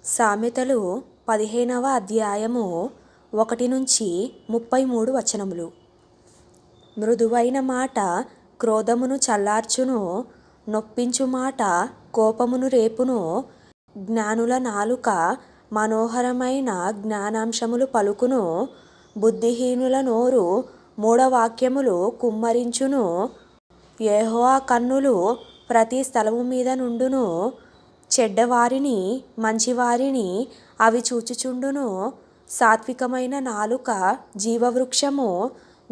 సామెతలు 15వ అధ్యాయము 1-33 వచనములు. మృదువైన మాట క్రోధమును చల్లార్చును, నొప్పించు మాట కోపమును రేపును. జ్ఞానుల నాలుక మనోహరమైన జ్ఞానాంశములు పలుకును, బుద్ధిహీనుల నోరు మూఢవాక్యములు కుమ్మరించును. యెహోవా కన్నులు ప్రతి స్థలము మీద నుండును, చెడ్డవారిని మంచివారిని అవి చూచుచుండును. సాత్వికమైన నాలుక జీవవృక్షము,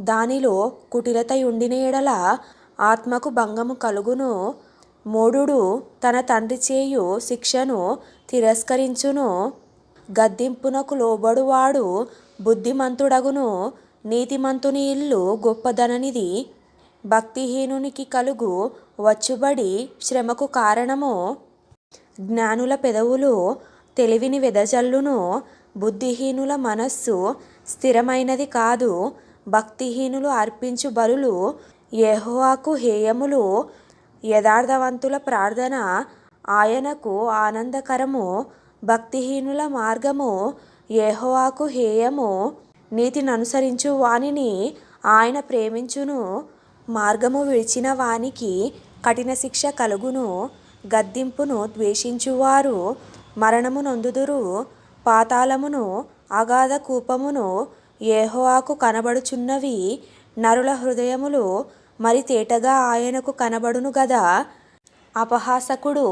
దానిలో కుటిలత యుండిన ఎడల ఆత్మకు భంగము కలుగును. మూఢుడు తన తండ్రి చేయు శిక్షను తిరస్కరించును, గద్దింపునకు లోబడువాడు బుద్ధిమంతుడగును. నీతిమంతుని ఇల్లు గొప్పదననిది, భక్తిహీనునికి కలుగు వచ్చుబడి శ్రమకు కారణము. జ్ఞానుల పెదవులు తెలివిని వెదజల్లును, బుద్ధిహీనుల మనస్సు స్థిరమైనది కాదు. భక్తిహీనులు అర్పించు బలులు యెహోవాకు హేయములు, యథార్థవంతుల ప్రార్థన ఆయనకు ఆనందకరము. భక్తిహీనుల మార్గము యెహోవాకు హేయము, నీతిననుసరించు వానిని ఆయన ప్రేమించును. మార్గము విడిచిన వానికి కఠిన శిక్ష కలుగును, గద్దింపును ద్వేషించువారు మరణము నొందుదురు. పాతాళమును అగాధ కూపమును యెహోవాకు కనబడుచున్నవి, నరుల హృదయములు మరి తేటగా ఆయనకు కనబడును గదా. అపహాసకుడు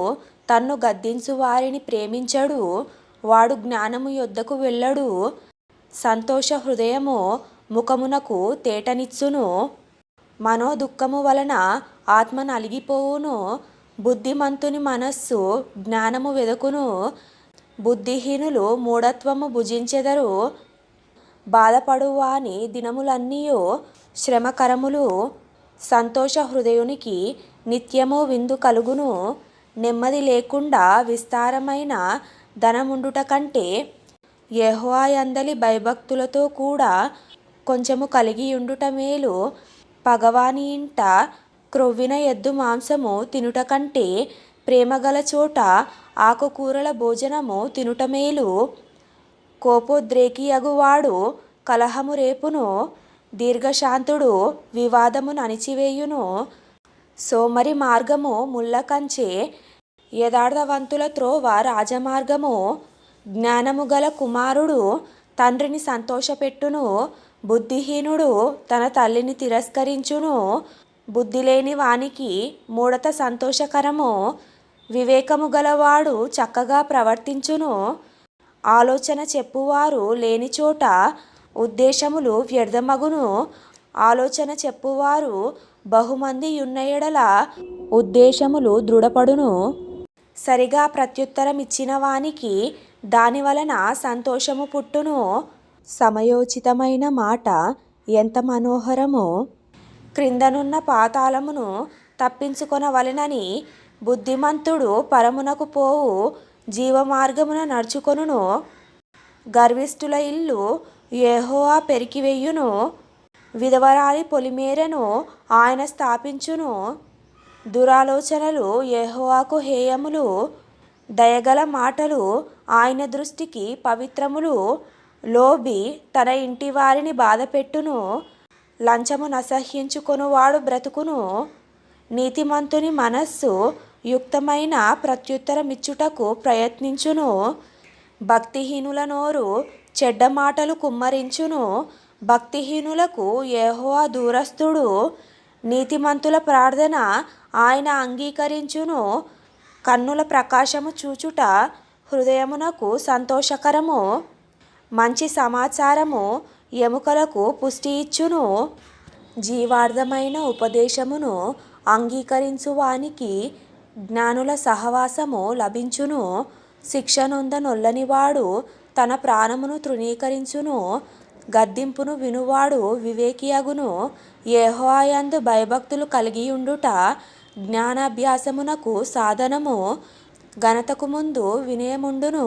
తన్ను గద్దించు వారిని ప్రేమించడు, వాడు జ్ఞానము యొద్దకు వెళ్ళడు. సంతోష హృదయము ముఖమునకు తేటనిచ్చును, మనోదుఃఖము వలన ఆత్మ నలిగిపోవును. బుద్ధిమంతుని మనస్సు జ్ఞానము వెదకును, బుద్ధిహీనులు మూఢత్వము భుజించెదరు. బాధపడువాని దినములన్నీయు శ్రమకరములు, సంతోష హృదయునికి నిత్యము విందు కలుగును. నెమ్మది లేకుండా విస్తారమైన ధనముండుట కంటే యెహోవా యందలి భయభక్తులతో కూడా కొంచెము కలిగియుండుట మేలు. పగవాని ఇంట క్రొవ్విన ఎద్దు మాంసము తినుట కంటే ప్రేమగల చోట ఆకుకూరల భోజనము తినుట మేలు. కోపోద్రేకియగువాడు కలహము రేపును, దీర్ఘశాంతుడు వివాదమును అణిచివేయును. సోమరి మార్గము ముళ్ళకంచె, యథార్థవంతుల త్రోవ రాజమార్గము. జ్ఞానము గల కుమారుడు తండ్రిని సంతోషపెట్టును, బుద్ధిహీనుడు తన తల్లిని తిరస్కరించును. బుద్ధిలేని వానికి మూఢత సంతోషకరము, వివేకము గలవాడు చక్కగా ప్రవర్తించును. ఆలోచన చెప్పువారు లేని చోట ఉద్దేశములు వ్యర్థమగును, ఆలోచన చెప్పువారు బహుమంది యున్న ఎడల ఉద్దేశములు దృఢపడును. సరిగా ప్రత్యుత్తరమిచ్చిన వానికి దాని వలన సంతోషము పుట్టును. సమయోచితమైన మాట ఎంత మనోహరమో, క్రిందనున్న పాతాళమును తప్పించుకొనవలెనని బుద్ధిమంతుడు పరమునకు పోవు జీవమార్గమున నడుచుకొనును. గర్విష్ఠుల ఇల్లు యెహోవా పెరికివెయ్యును, విధవరాలి పొలిమేరను ఆయన స్థాపించును. దురాలోచనలు యెహోవాకు హేయములు, దయగల మాటలు ఆయన దృష్టికి పవిత్రములు. లోభి తన ఇంటి వారిని బాధపెట్టును, లంచము నసహ్యించుకొనువాడు బ్రతుకును. నీతిమంతుని మనస్సు యుక్తమైన ప్రత్యుత్తరమిచ్చుటకు ప్రయత్నించును, భక్తిహీనుల నోరు చెడ్డ మాటలు కుమ్మరించును. భక్తిహీనులకు యెహోవా దూరస్థుడు, నీతిమంతుల ప్రార్థన ఆయన అంగీకరించును. కన్నుల ప్రకాశము చూచుట హృదయమునకు సంతోషకరము, మంచి సమాచారము ఎముకలకు పుష్టి ఇచ్చును. జీవార్థమైన ఉపదేశమును అంగీకరించు వానికి జ్ఞానుల సహవాసము లభించును. శిక్ష నొందనొల్లనివాడు తన ప్రాణమును తృణీకరించును, గద్దింపును వినువాడు వివేకియగును. యెహోవా యందు భయభక్తులు కలిగియుండుట జ్ఞానాభ్యాసమునకు సాధనము, ఘనతకు ముందు వినయముండును.